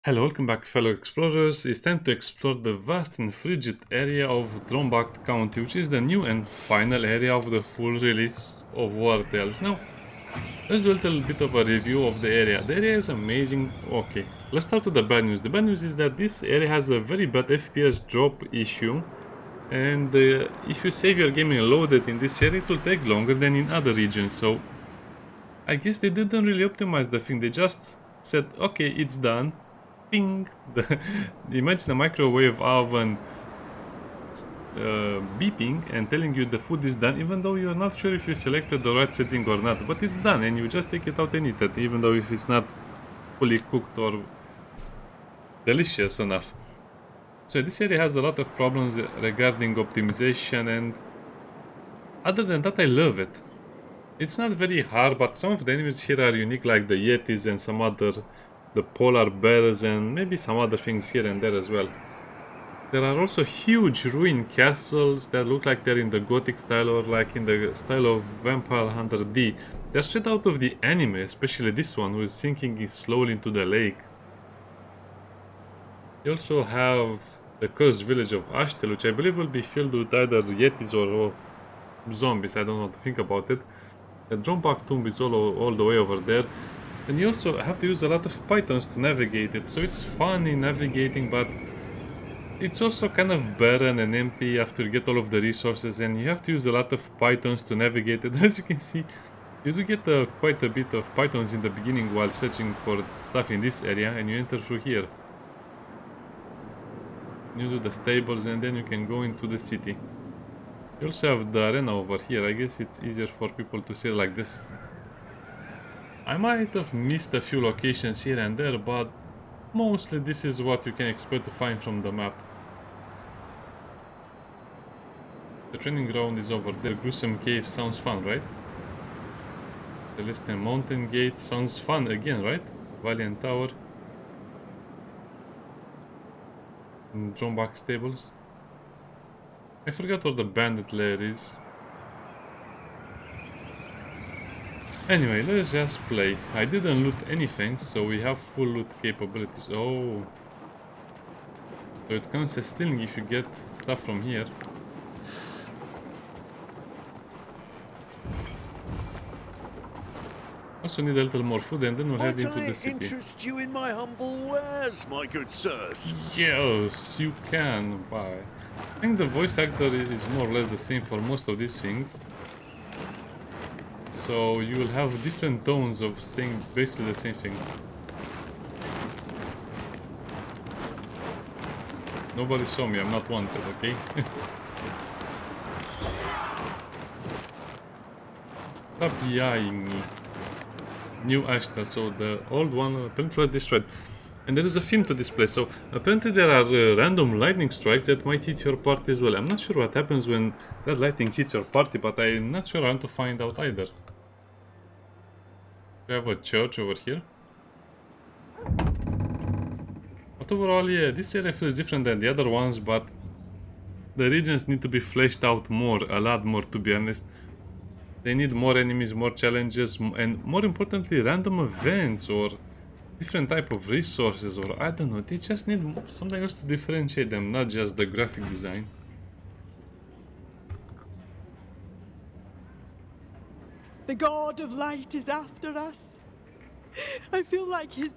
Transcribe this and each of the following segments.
Hello, welcome back fellow explorers. It's time to explore the vast and frigid area of Drombach County, which is the new and final area of the full release of WarTales. Now, let's do a little bit of a review of the area. The area is amazing. Okay, let's start with the bad news. The bad news is that this area has a very bad FPS drop issue, and if you save your game and load it in this area, it will take longer than in other regions. So, I guess they didn't really optimize the thing. They just said, okay, it's done. Ping! Imagine a microwave oven beeping and telling you the food is done, even though you're not sure if you selected the right setting or not. But it's done, and you just take it out and eat it, even though if it's not fully cooked or delicious enough. So this area has a lot of problems regarding optimization, and other than that, I love it. It's not very hard, but some of the enemies here are unique, like the yetis and some other, the polar bears, and maybe some other things here and there as well. There are also huge ruined castles that look like they're in the Gothic style or like in the style of Vampire Hunter D. They're straight out of the anime, especially this one, who is sinking slowly into the lake. You also have the cursed village of Ashtel, which I believe will be filled with either yetis or zombies. I don't know what to think about it. The Drombach tomb is all the way over there. And you also have to use a lot of pythons to navigate it, so it's fun in navigating, but it's also kind of barren and empty after you get all of the resources, and you have to use a lot of pythons to navigate it. As you can see, you do get quite a bit of pythons in the beginning while searching for stuff in this area, and you enter through here. You do the stables and then you can go into the city. You also have the arena over here. I guess it's easier for people to see like this. I might have missed a few locations here and there, but mostly this is what you can expect to find from the map. The training ground is over there. Gruesome Cave sounds fun, right? Celestial Mountain Gate sounds fun again, right? Valiant Tower. And Drombach Stables. I forgot where the bandit lair is. Anyway, let's just play. I didn't loot anything, so we have full loot capabilities. Oh. So it counts as stealing if you get stuff from here. Also need a little more food and then we'll head into the city. Interest you in my humble wares, my good sirs? Yes, you can buy. I think the voice actor is more or less the same for most of these things. So you will have different tones of saying basically the same thing. Nobody saw me, I'm not wanted, okay? Stop yelling me. New-Asthel, so the old one apparently was destroyed. And there is a theme to this place, so apparently there are random lightning strikes that might hit your party as well. I'm not sure what happens when that lightning hits your party, but I'm not sure I want to find out either. We have a church over here. But overall, yeah, this area feels different than the other ones, but the regions need to be fleshed out more, a lot more to be honest. They need more enemies, more challenges, and more importantly, random events or different type of resources, or I don't know, they just need something else to differentiate them, not just the graphic design. The God of Light is after us. I feel like his...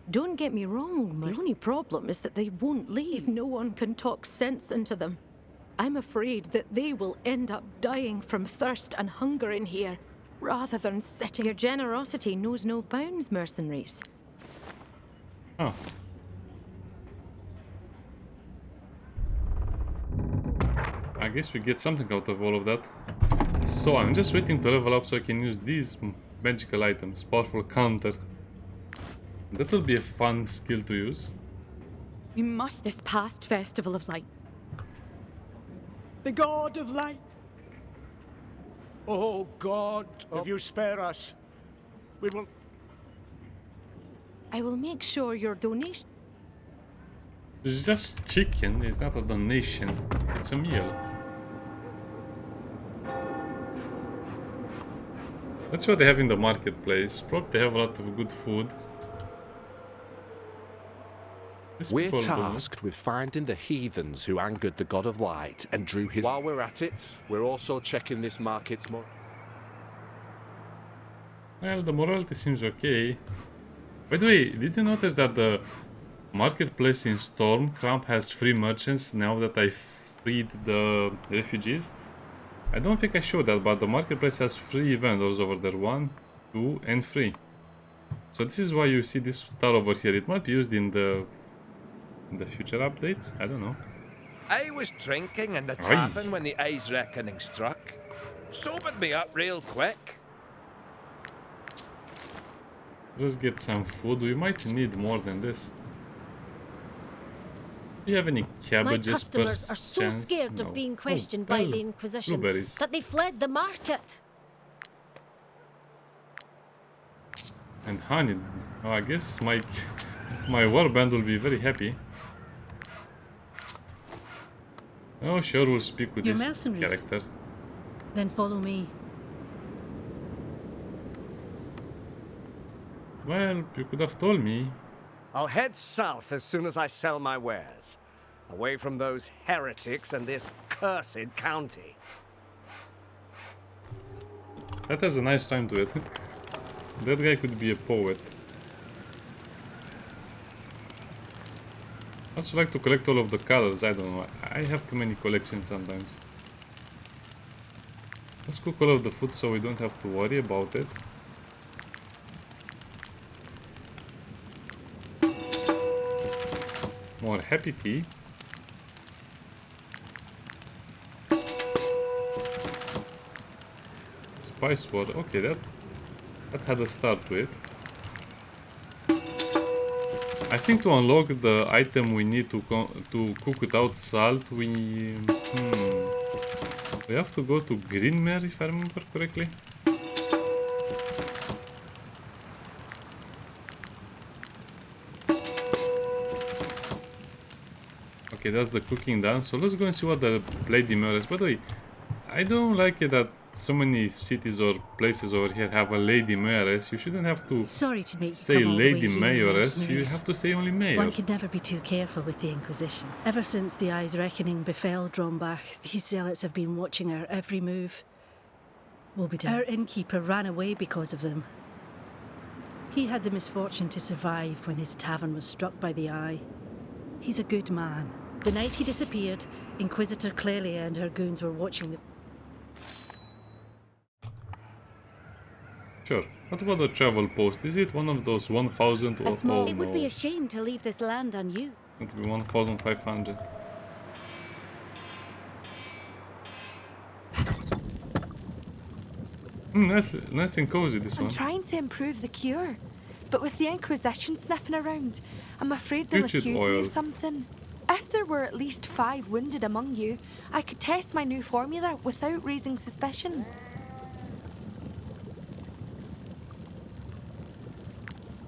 Don't get me wrong, the only problem is that they won't leave if no one can talk sense into them. I'm afraid that they will end up dying from thirst and hunger in here, rather than sitting... Your generosity knows no bounds, mercenaries. Oh. I guess we get something out of all of that. So I'm just waiting to level up so I can use these magical items. Powerful counter. That will be a fun skill to use. We must... This past festival of light. The God of Light. Oh God, if you spare us, we will... I will make sure your donation... This is just chicken, it's not a donation. It's a meal. Let's see what they have in the marketplace. Probably they have a lot of good food. These We're people don't know. tasked with finding the heathens who angered the god of light and drew his... While we're at it, we're also checking this market's more... Well, the morality seems okay. By the way, did you notice that the marketplace in Stormcramp has free merchants now that I freed the refugees? I don't think I showed that, but the marketplace has free vendors over there. 1, 2, and 3. So this is why you see this star over here. It might be used in the future updates. I don't know. I was drinking in the Aye. tavern when the Eye's Reckoning struck. Sobered me up real quick. Let's get some food. We might need more than this. Do you have any My cabbages customers per are so chance? scared No. of being Oh, questioned by well, the Inquisition blueberries. that they fled the market. And honey. Oh, I guess my warband will be very happy. Oh, sure, we'll speak with Your this mercenaries. character. Then follow me. Well, you could have told me. I'll head south as soon as I sell my wares. Away from those heretics and this cursed county. That has a nice time to it. That guy could be a poet. I also like to collect all of the colors. I don't know. I have too many collections sometimes. Let's cook all of the food so we don't have to worry about it. More happy tea. Spice water. Okay, that had a start to it. I think to unlock the item we need to cook without salt, we have to go to Greenmere, if I remember correctly. Okay, that's the cooking done. So let's go and see what the Lady Mayor is. By the way, I don't like it that so many cities or places over here have a Lady Mayoress. You shouldn't have to Sorry to make you say come all the Lady way here, Mayoress. You mercenaries. have to say only Mayor. One can never be too careful with the Inquisition. Ever since the Eye's Reckoning befell Drombach, these zealots have been watching our every move. We'll be done. Our innkeeper ran away because of them. He had the misfortune to survive when his tavern was struck by the Eye. He's a good man. The night he disappeared, Inquisitor Clelia and her goons were watching the... Sure. What about the travel post? Is it one of those 1,000 or... oh, It would be no. a shame to leave this land unused. It would be 1,500. Nice and cozy, this I'm one. trying to improve the cure, but with the Inquisition sniffing around, I'm afraid they'll Putrid accuse me oil. of something. If there were at least 5 wounded among you, I could test my new formula without raising suspicion.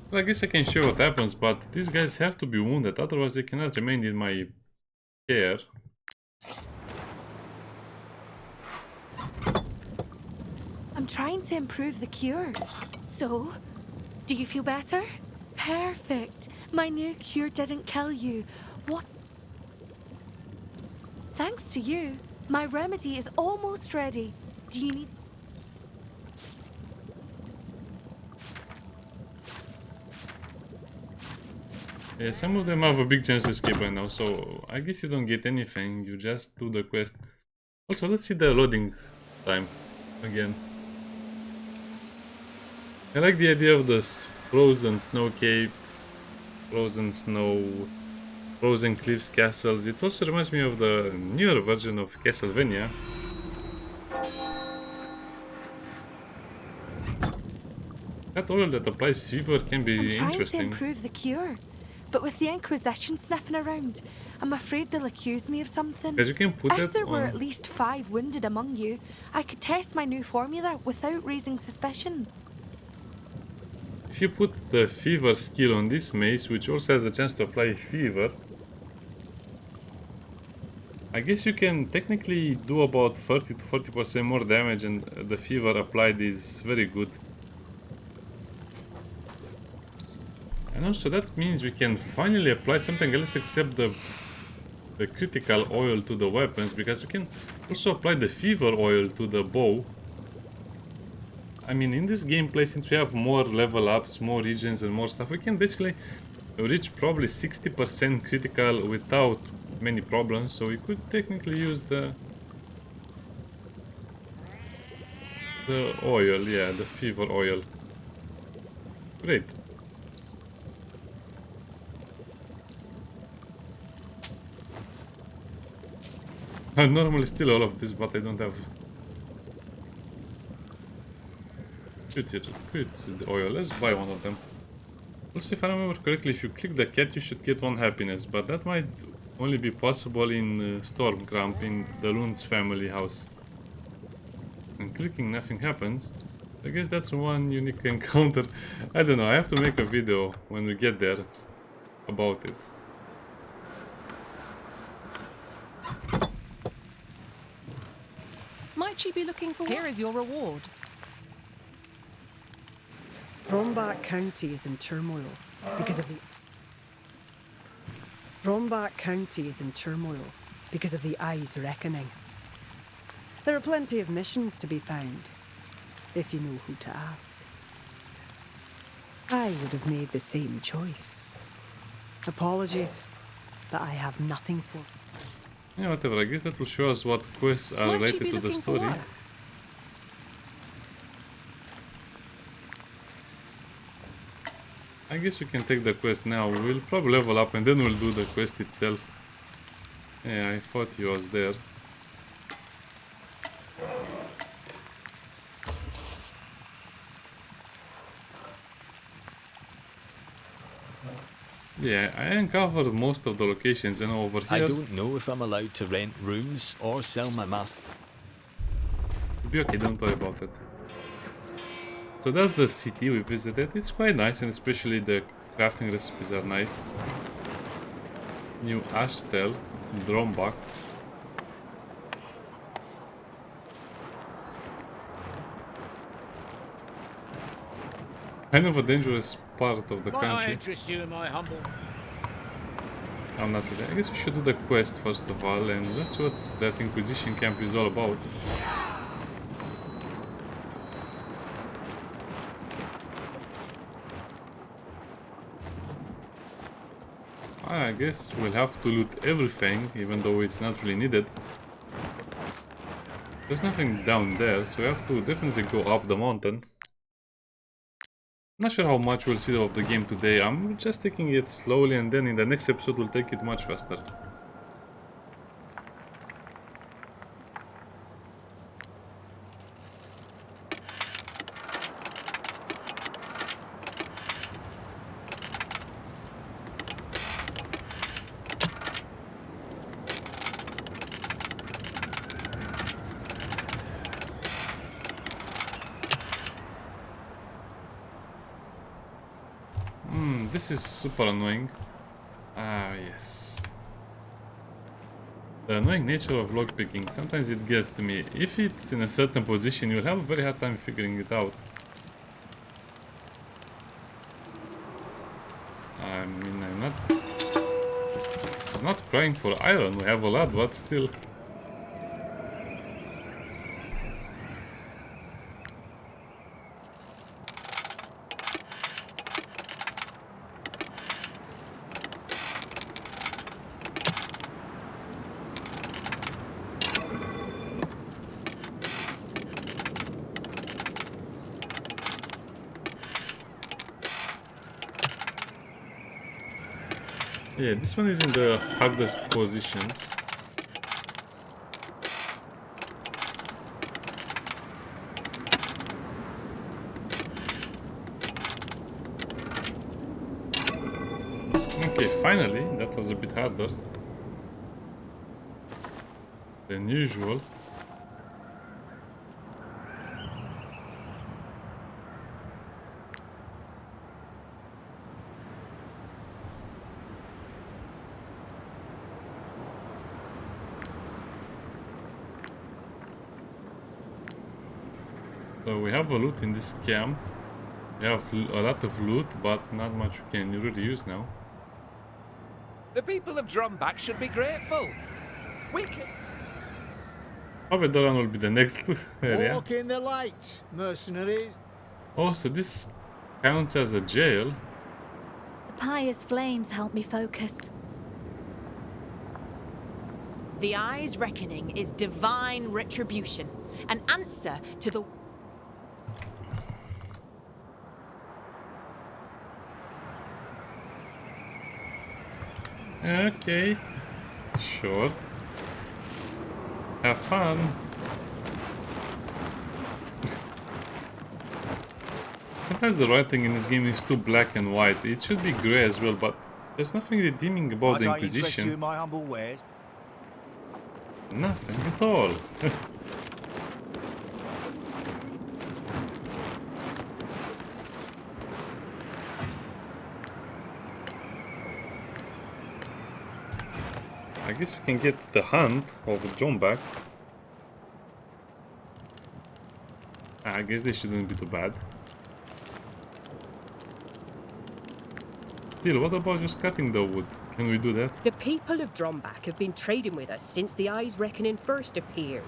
Well, I guess I can show what happens, but these guys have to be wounded, otherwise they cannot remain in my care. I'm trying to improve the cure. So, do you feel better? Perfect. My new cure didn't kill you. What? Thanks to you, my remedy is almost ready. Do you need... Yeah, some of them have a big chance to escape right now, so I guess you don't get anything, you just do the quest. Also, let's see the loading time again. I like the idea of this frozen snow cave, frozen snow, frozen cliffs, castles. It also reminds me of the newer version of Castlevania. That oil that applies fever can I'm be trying to interesting. improve the cure, but with the Inquisition sniffing around, I'm afraid they'll accuse me of something. Because you can put If it there were on... at least 5 wounded among you, I could test my new formula without raising suspicion. If you put the fever skill on this mace, which also has a chance to apply fever, I guess you can technically do about 30 to 40% more damage, and the fever applied is very good. And also that means we can finally apply something else except the critical oil to the weapons, because we can also apply the fever oil to the bow. I mean, in this gameplay, since we have more level ups, more regions and more stuff, we can basically reach probably 60% critical without many problems. So we could technically use the oil, yeah, the fever oil. Great. I normally steal all of this, but I don't have good the oil. Let's buy one of them. Also, if I remember correctly, if you click the cat, you should get 1 happiness, but that might only be possible in Stormcramp, in the Loon's family house. And clicking nothing happens. I guess that's one unique encounter. I don't know, I have to make a video when we get there about it. Might you be looking for Here is your reward. Drombach County is in turmoil because of the... Drombach County is in turmoil because of the Eye's reckoning. There are plenty of missions to be found, if you know who to ask. I would have made the same choice. Apologies, but I have nothing for... Yeah, whatever, I guess that will show us what quests are related to the story. I guess we can take the quest now. We'll probably level up and then we'll do the quest itself. Yeah, I thought he was there. Yeah, I uncovered most of the locations, and over here... I don't know if I'm allowed to rent rooms or sell my master. It'll be okay, don't worry about it. So that's the city we visited. It's quite nice, and especially the crafting recipes are nice. New-Asthel, Drombach. Kind of a dangerous part of the country. Might I interest you in my humble... I'm not really. I guess we should do the quest first of all, and that's what that Inquisition camp is all about. I guess we'll have to loot everything, even though it's not really needed. There's nothing down there, so we have to definitely go up the mountain. Not sure how much we'll see of the game today. I'm just taking it slowly, and then in the next episode we'll take it much faster. This is super annoying. Ah, yes. The annoying nature of lockpicking. Sometimes it gets to me. If it's in a certain position, you'll have a very hard time figuring it out. I mean, I'm not crying for iron. We have a lot, but still. Yeah, this one is in the hardest positions. Okay, finally, that was a bit harder than usual. So we have a loot in this camp. We We have a lot of loot, but not much we can really use now. The people of Drombach should be grateful. We can... Probably Doran will be the next area. Walk in the light, mercenaries. Oh, so this counts as a jail. The pious flames help me focus. The Eye's reckoning is divine retribution, an answer to the... Okay, sure. Have fun. Sometimes the writing in this game is too black and white. It should be grey as well, but there's nothing redeeming about the Inquisition. You in my humble wares? Nothing at all. I guess we can get the hunt of Drombach. I guess they shouldn't be too bad. Still, what about just cutting the wood? Can we do that? The people of Drombach have been trading with us since the Eye's reckoning first appeared.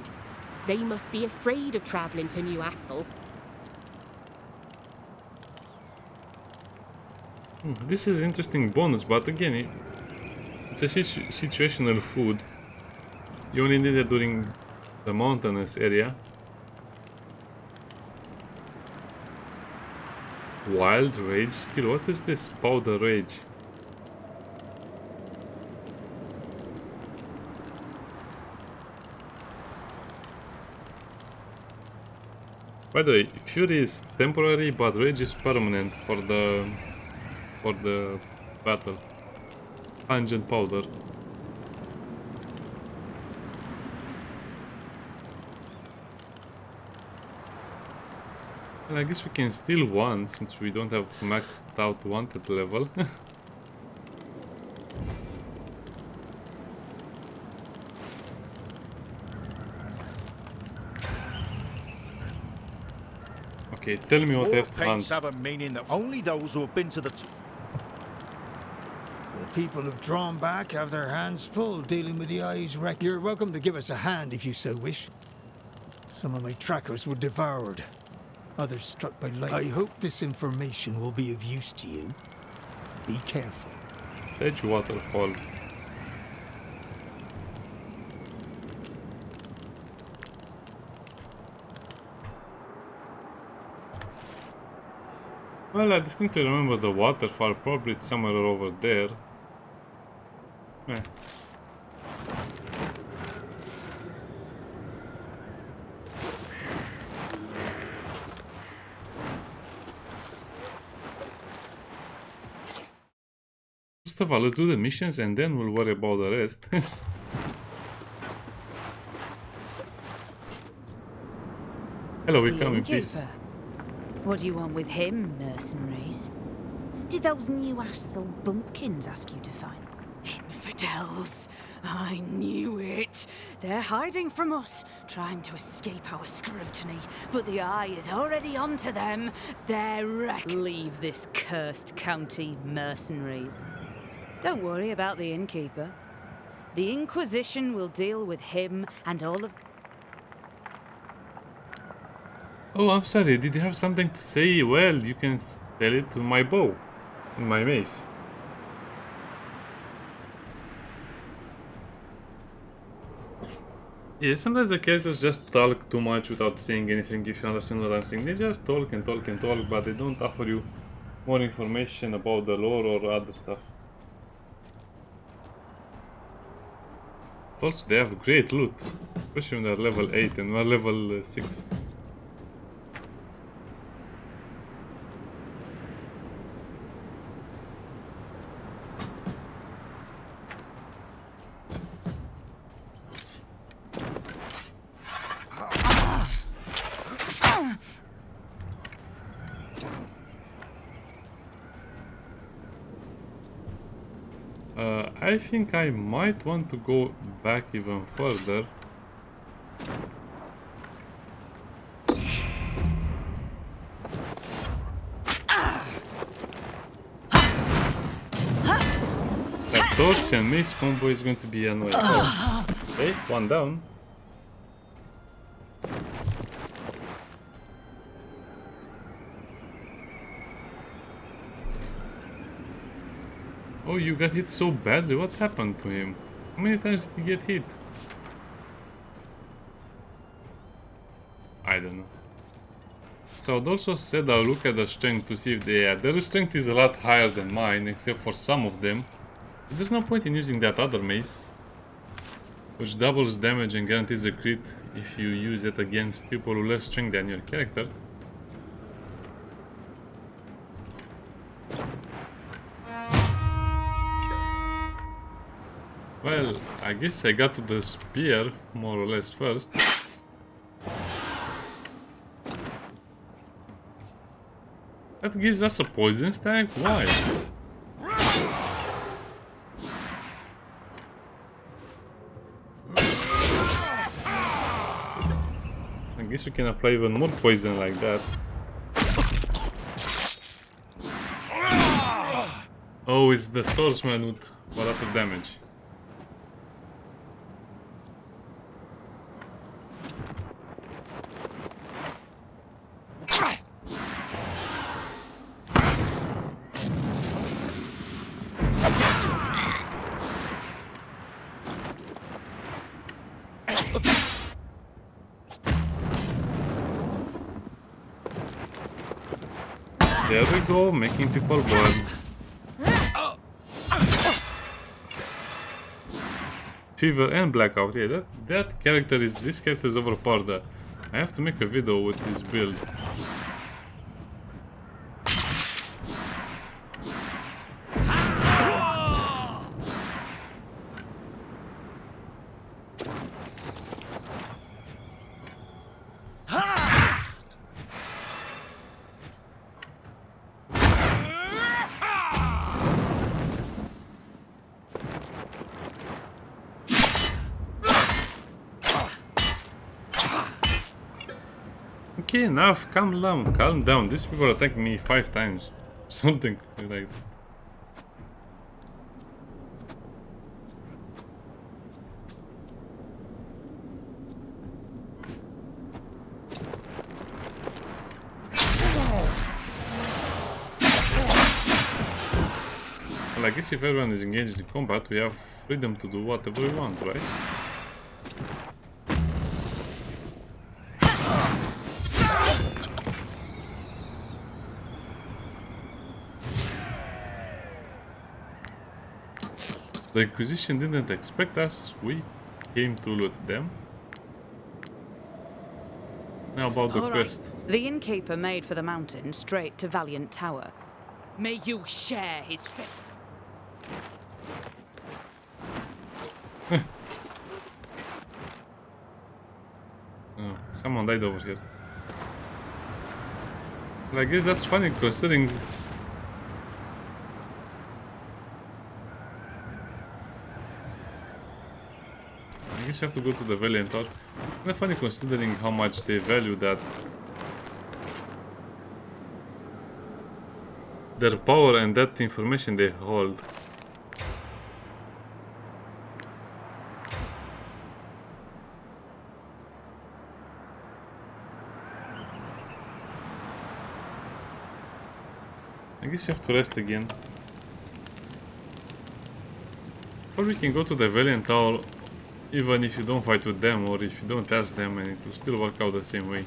They must be afraid of travelling to New-Asthel. This is interesting bonus, but again, it's a situational food. You only need it during the mountainous area. Wild Rage skill. What is this? Powder Rage. By the way, Fury is temporary, but Rage is permanent for the battle. Pungent powder. And I guess we can steal one since we don't have maxed out wanted level. Okay, tell me what I have to hunt. Paints have a meaning that only those who have been to the people of Drombach have their hands full dealing with the Eye's wreck. You're welcome to give us a hand if you so wish. Some of my trackers were devoured. Others struck by lightning. I hope this information will be of use to you. Be careful. Stage waterfall. Well, I distinctly remember the waterfall. Probably it's somewhere over there. Eh. First of all, let's do the missions and then we'll worry about the rest. Hello, we come in peace. What do you want with him, mercenaries? Did those New-Asthel bumpkins ask you to find? Infidels! I knew it! They're hiding from us, trying to escape our scrutiny, but the Eye is already onto them. They're Leave this cursed county, mercenaries. Don't worry about the innkeeper. The Inquisition will deal with him and all of... Oh, I'm sorry, did you have something to say? Well, you can tell it to my bow and my mace. Yeah, sometimes the characters just talk too much without saying anything, if you understand what I'm saying. They just talk and talk and talk, but they don't offer you more information about the lore or other stuff. Also, they have great loot, especially when they're level 8 and we're level 6. I think I might want to go back even further. torch and mace combo is going to be annoying. Oh. Okay, one down. Oh, you got hit so badly. What happened to him? How many times did he get hit? I don't know. So I'd also said I'll look at the strength to see if their strength is a lot higher than mine, except for some of them. But there's no point in using that other mace, which doubles damage and guarantees a crit if you use it against people with less strength than your character. Well, I guess I got to the spear more or less first. That gives us a poison stack? Why? I guess we can apply even more poison like that. Oh, it's the swordsman with a lot of damage. There we go, making people burn. Fever and blackout, yeah, this character is overpowered. I have to make a video with his build. Okay, enough, calm down. These people attacked me 5 times. Something like that. Well, I guess if everyone is engaged in combat, we have freedom to do whatever we want, right? The Inquisition didn't expect us, we came to loot them. Now about the quest. The innkeeper made for the mountain, straight to Valiant Tower. May you share his fate. Oh, someone died over here. Well, I guess that's funny considering... I guess you have to go to the Valiant Tower. Kind of funny considering how much they value that. Their power and that information they hold. I guess you have to rest again. Or we can go to the Valiant Tower even if you don't fight with them or if you don't ask them, and it will still work out the same way.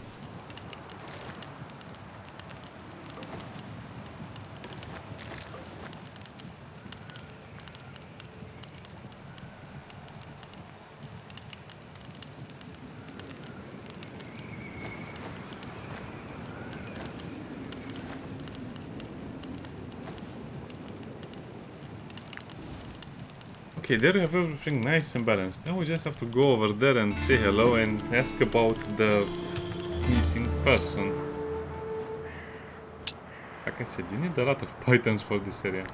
Okay, there we have everything nice and balanced. Now we just have to go over there and say hello and ask about the missing person. Like I said, you need a lot of pythons for this area.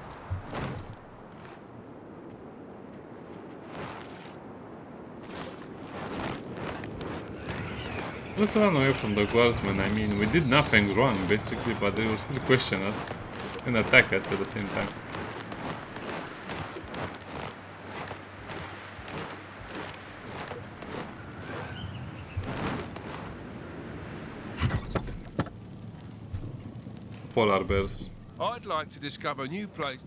Let's run away from the guardsmen. I mean, we did nothing wrong basically, but they will still question us and attack us at the same time. polar bears. I'd like to discover new place.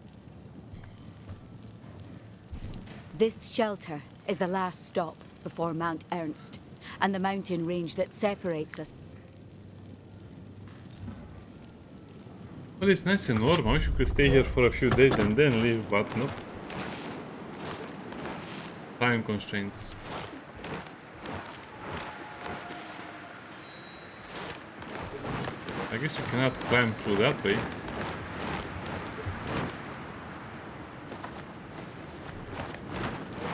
This shelter is the last stop before Mount Ernst, and the mountain range that separates us. Well, it's nice and warm. I wish we could stay here for a few days and then leave, but nope. Time constraints. I guess you cannot climb through that way.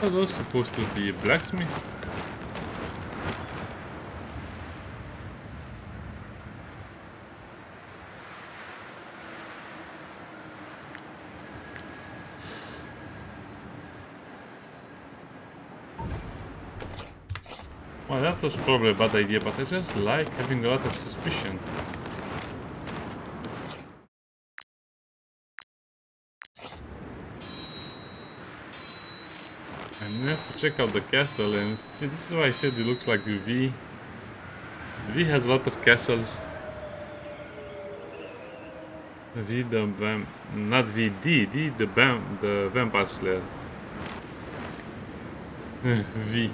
Are those supposed to be blacksmith? Well, that was probably a bad idea, but I just like having a lot of suspicion. I have to check out the castle, and see, this is why I said it looks like V. V has a lot of castles. V the not VD, D the vampire slayer. V.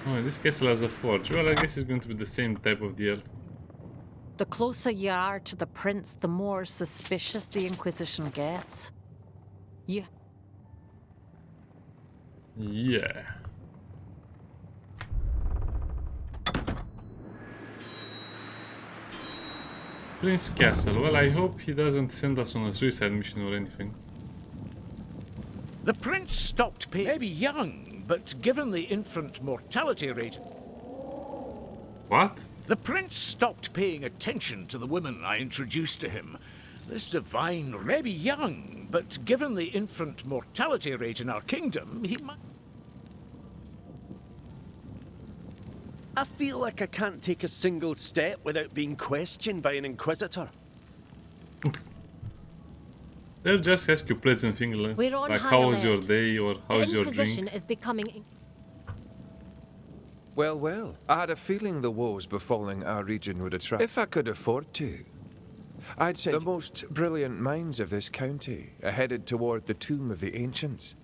Oh, this castle has a forge. Well, I guess it's going to be the same type of deal. The closer you are to the prince, the more suspicious the Inquisition gets. Yeah. Yeah. Prince Castle. Well, I hope he doesn't send us on a suicide mission or anything. The prince stopped paying. Maybe young, but given the infant mortality rate. What? The prince stopped paying attention to the women I introduced to him. This divine, maybe young, but given the infant mortality rate in our kingdom, he might. I feel like I can't take a single step without being questioned by an inquisitor. They'll just ask you pleasant things We're on like high how was your alert. day or how was your Inquisition drink. is becoming. Well, well, I had a feeling the woes befalling our region would attract. If I could afford to, I'd say the most brilliant minds of this county are headed toward the tomb of the ancients.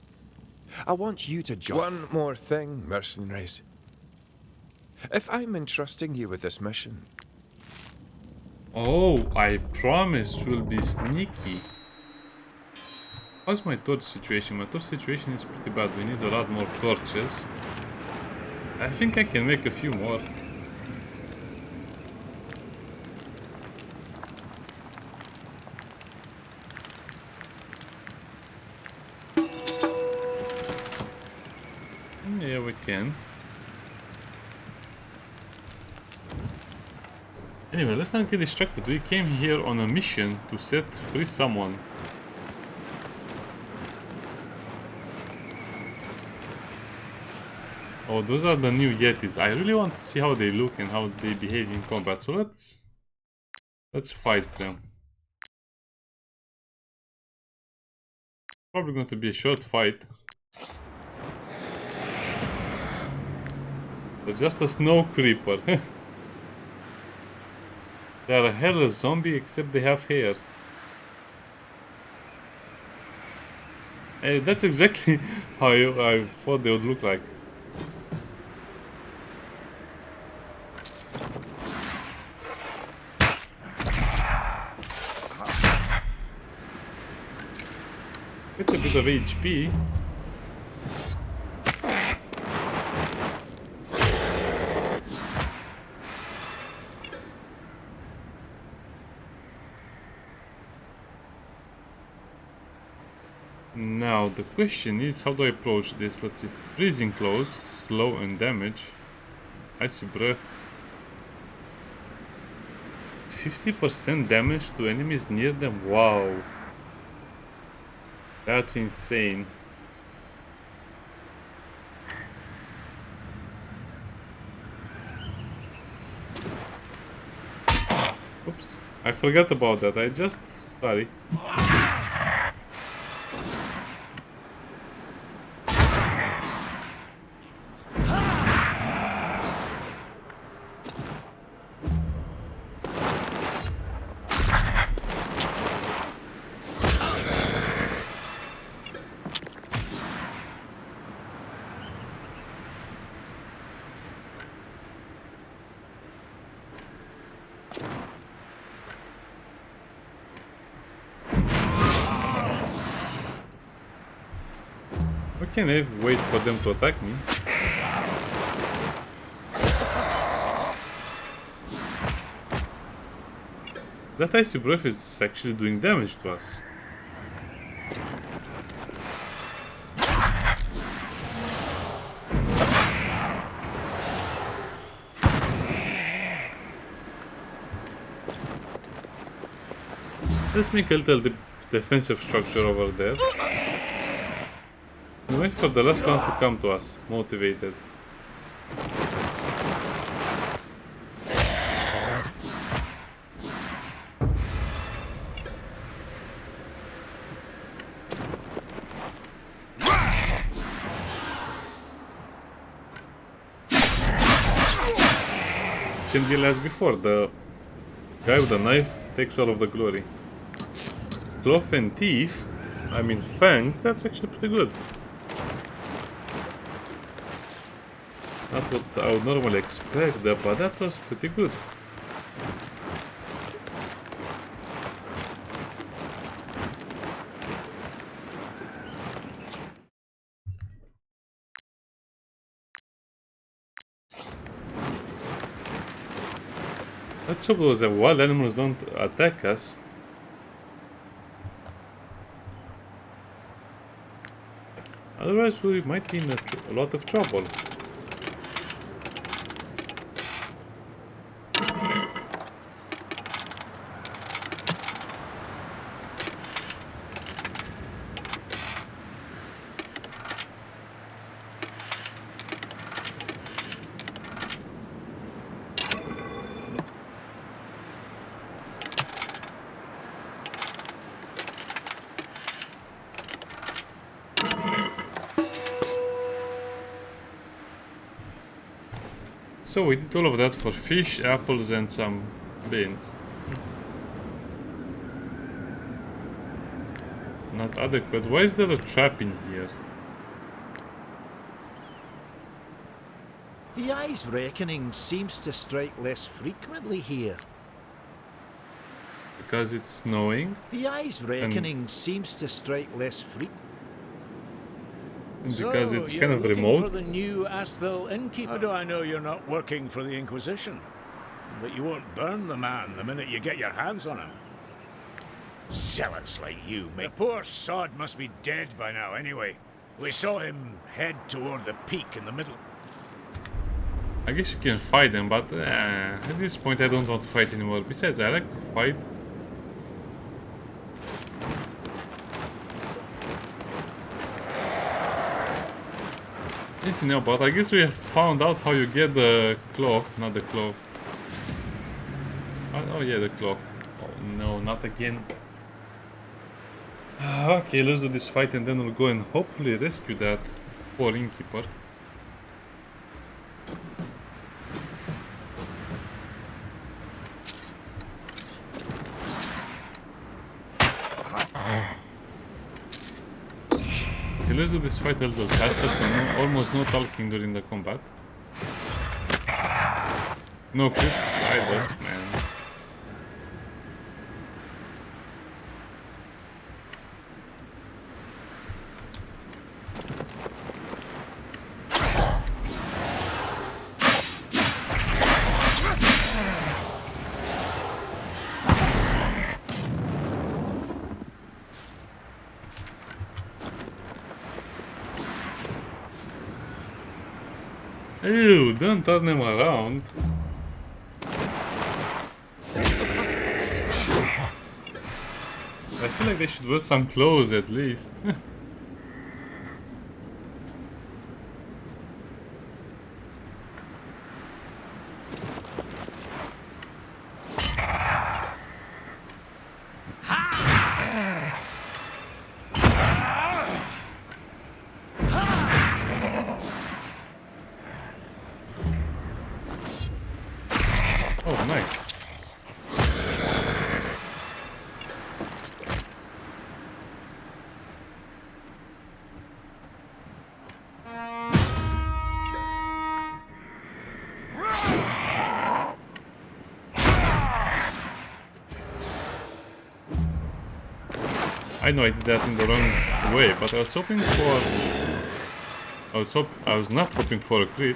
I want you to join. One more thing, mercenaries. If I'm entrusting you with this mission. Oh, I promise we'll be sneaky. How's my torch situation? My torch situation is pretty bad. We need a lot more torches. I think I can make a few more. Yeah, we can. Anyway, let's not get distracted. We came here on a mission to set free someone. Oh, those are the new Yetis. I really want to see how they look and how they behave in combat. So let's fight them. Probably going to be a short fight. They're just a snow creeper. They are a hairless zombie except they have hair. Hey, that's exactly how I thought they would look like. It's a bit of HP. Now the question is, how do I approach this? Let's see. Freezing close, slow and damage. Icy breath. 50% damage to enemies near them. Wow. That's insane. Oops. I forgot about that. Sorry. Can I wait for them to attack me? That icy breath is actually doing damage to us. Let's make a little defensive structure over there. And wait for the last one to come to us, motivated. Same deal as before, the guy with the knife takes all of the glory. Cloth and teeth, I mean fangs, that's actually pretty good. Not what I would normally expect, but that was pretty good. Let's hope those wild animals don't attack us. Otherwise we might be in a lot of trouble. So we did all of that for fish, apples and some beans. Not adequate. Why is there a trap in here? The ice reckoning seems to strike less frequently here. Because it's snowing? The ice reckoning seems to strike less frequently. Because so it's you're kind of looking remote. For the New-Asthel innkeeper. How do I know you're not working for the Inquisition? But you won't burn the man the minute you get your hands on him. Zealots like you make... The poor sod must be dead by now anyway. We saw him head toward the peak in the middle. I guess you can fight them, but at this point I don't want to fight anymore. Besides, I like to fight. Listen, but I guess we have found out how you get the cloth, not the cloth. Oh yeah, the cloth. Oh no, not again. Okay, let's do this fight and then we'll go and hopefully rescue that poor innkeeper. Okay, let's do this fight a little faster, so almost no talking during the combat. No crits either, man. Ew, don't turn them around. I feel like they should wear some clothes at least. Oh, nice. I know I did that in the wrong way, but I was hoping for I was not hoping for a crit.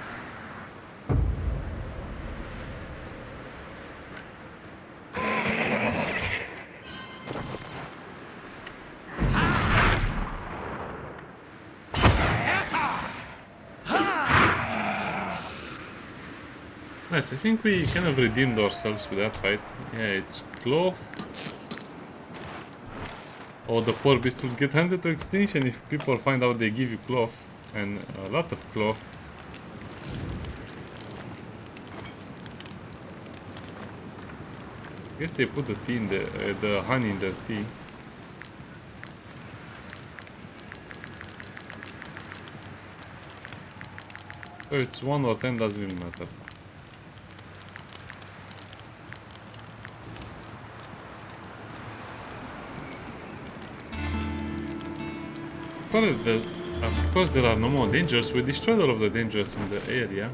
Nice, I think we kind of redeemed ourselves with that fight. Yeah, it's cloth. Oh, the poor beast will get handed to extinction if people find out they give you cloth. And a lot of cloth. I guess they put the tea in the honey in the tea. So it's 1 or 10, doesn't even matter. Of course there are no more dangers. We destroyed all of the dangers in the area.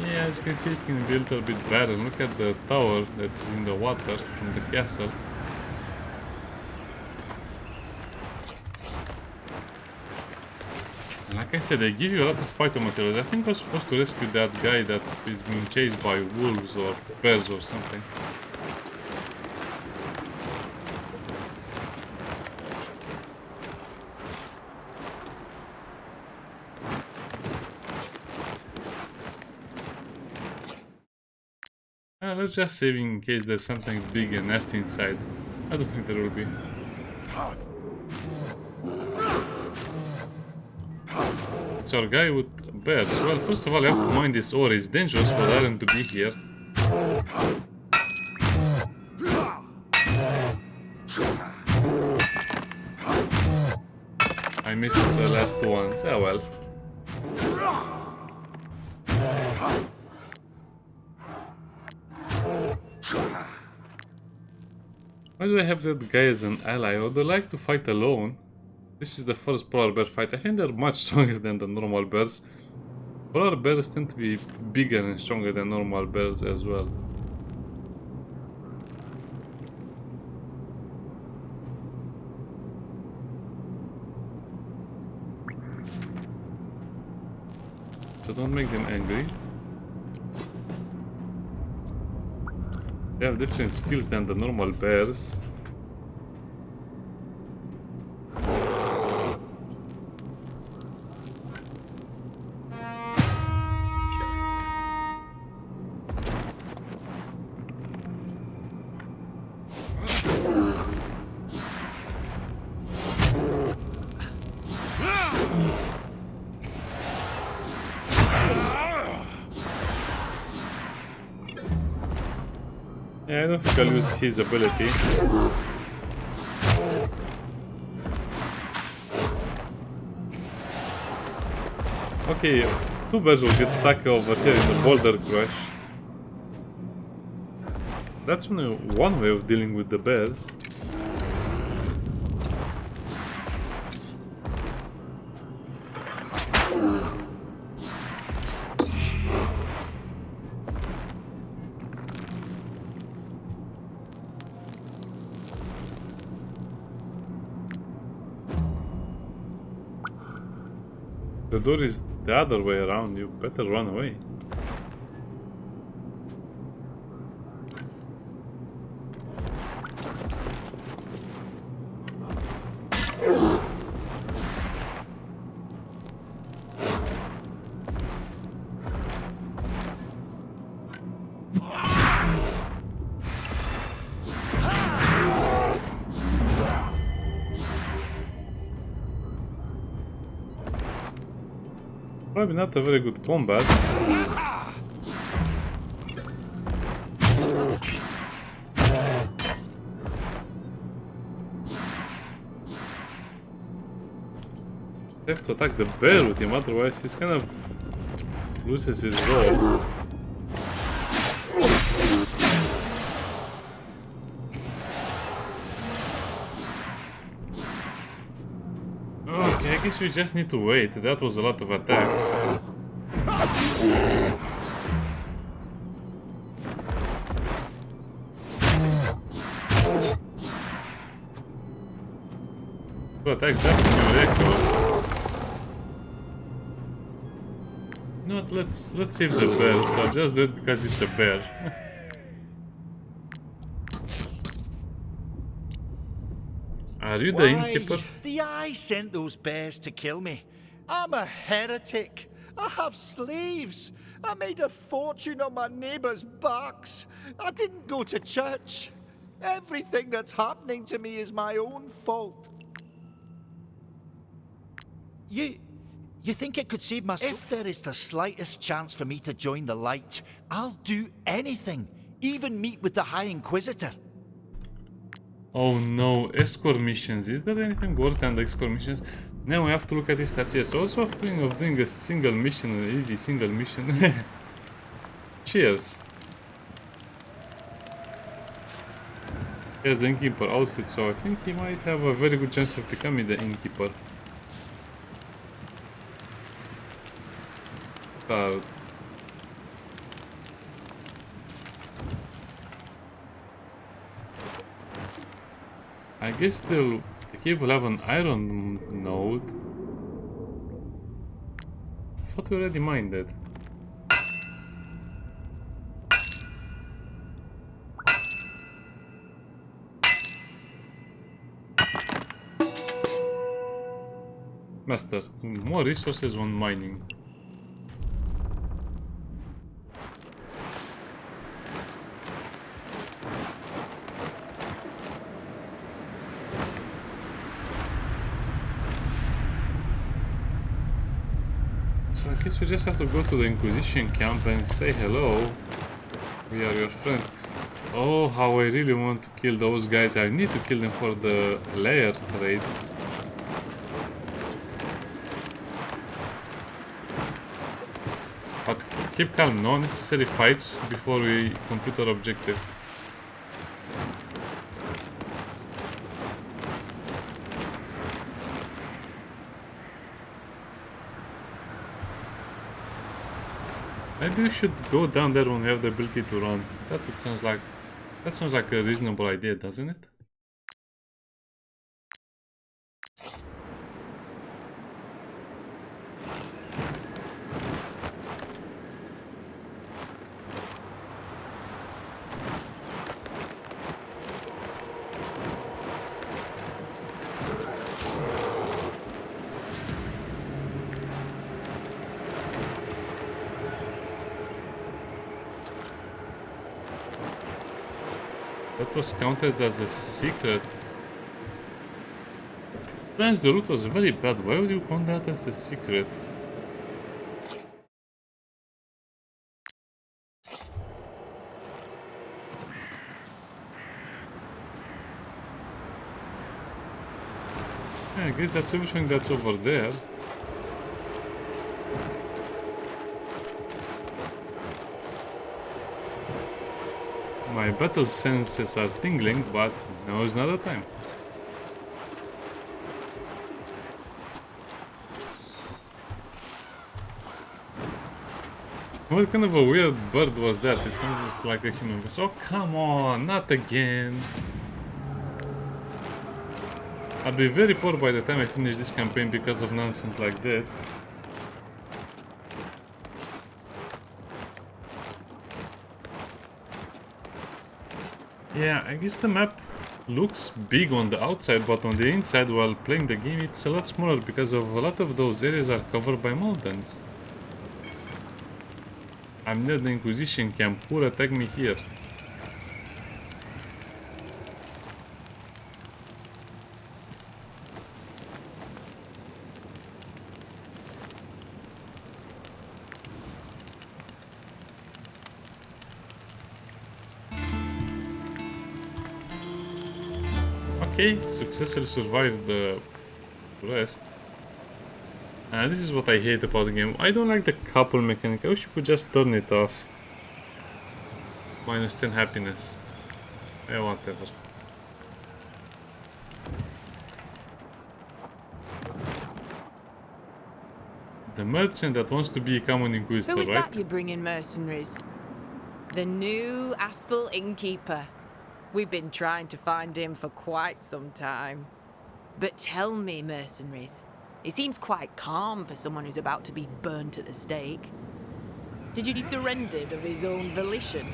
Yeah, as you can see, it can be a little bit better. Look at the tower that is in the water from the castle. Like I said, they give you a lot of fighter materials. I think we're supposed to rescue that guy that is being chased by wolves or bears or something. Let's just save in case there's something big and nasty inside. I don't think there will be. It's our guy with bears. Well, first of all, I have to mine this ore. It's dangerous for iron to be here. I missed the last two ones. Ah, well. Why do I have that guy as an ally? I would like to fight alone. This is the first polar bear fight. I think they're much stronger than the normal bears. Polar bears tend to be bigger and stronger than normal bears as well. So don't make them angry. They have different skills than the normal bears. Yeah, I don't think I'll use his ability. Okay, two bears will get stuck over here in the boulder crush. That's only one way of dealing with the bears. The door is the other way around, you better run away. Probably not a very good combat. I have to attack the bear with him, otherwise he's kind of loses his role. Ugh. Okay, I guess we just need to wait. That was a lot of attacks. Two attacks, that's a new record. You know what, let's save the bear, so I'll just do it because it's a bear. Are you the innkeeper? The eye sent those bears to kill me. I'm a heretic. I have slaves. I made a fortune on my neighbors' backs. I didn't go to church. Everything that's happening to me is my own fault. You think it could save my soul? If there is the slightest chance for me to join the light, I'll do anything. Even meet with the High Inquisitor. Oh no, escort missions. Is there anything worse than the escort missions? Now we have to look at these stats. Yes, also thinking of doing a single mission, an easy single mission. Cheers. Here's the innkeeper outfit, so I think he might have a very good chance of becoming the innkeeper. Start. I guess the cave will have an iron node. I thought we already mined it. Master, more resources on mining. So I guess we just have to go to the Inquisition camp and say hello. We are your friends. Oh, how I really want to kill those guys. I need to kill them for the layer raid. But keep calm, no unnecessary fights before we complete our objective. Maybe we should go down there when we have the ability to run. That sounds like a reasonable idea, doesn't it? That was counted as a secret. Friends, the route was very bad. Why would you count that as a secret? Yeah, I guess that's everything that's over there. My battle senses are tingling, but now is not the time. What kind of a weird bird was that? It sounds like a human voice. Oh, come on, not again. I'll be very poor by the time I finish this campaign because of nonsense like this. Yeah, I guess the map looks big on the outside, but on the inside while playing the game it's a lot smaller because of a lot of those areas are covered by mountains. I'm near the Inquisition camp. Who attacked me here? Okay, successfully survived the rest. This is what I hate about the game. I don't like the couple mechanic. I wish you could just turn it off. Minus 10 happiness. Yeah, whatever. The merchant that wants to become an Inquisitor, Who is right? that you bring in, mercenaries? The New-Asthel innkeeper. We've been trying to find him for quite some time. But tell me, mercenaries, he seems quite calm for someone who's about to be burnt at the stake. Did he surrendered of his own volition?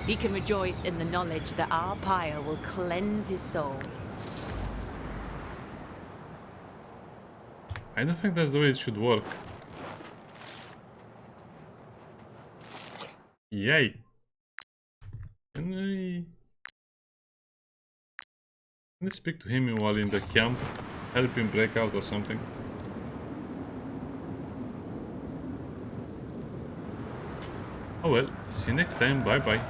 He can rejoice in the knowledge that our pyre will cleanse his soul. I don't think that's the way it should work. Yay. Can I speak to him while in the camp? Help him break out or something? Oh well, see you next time, bye bye.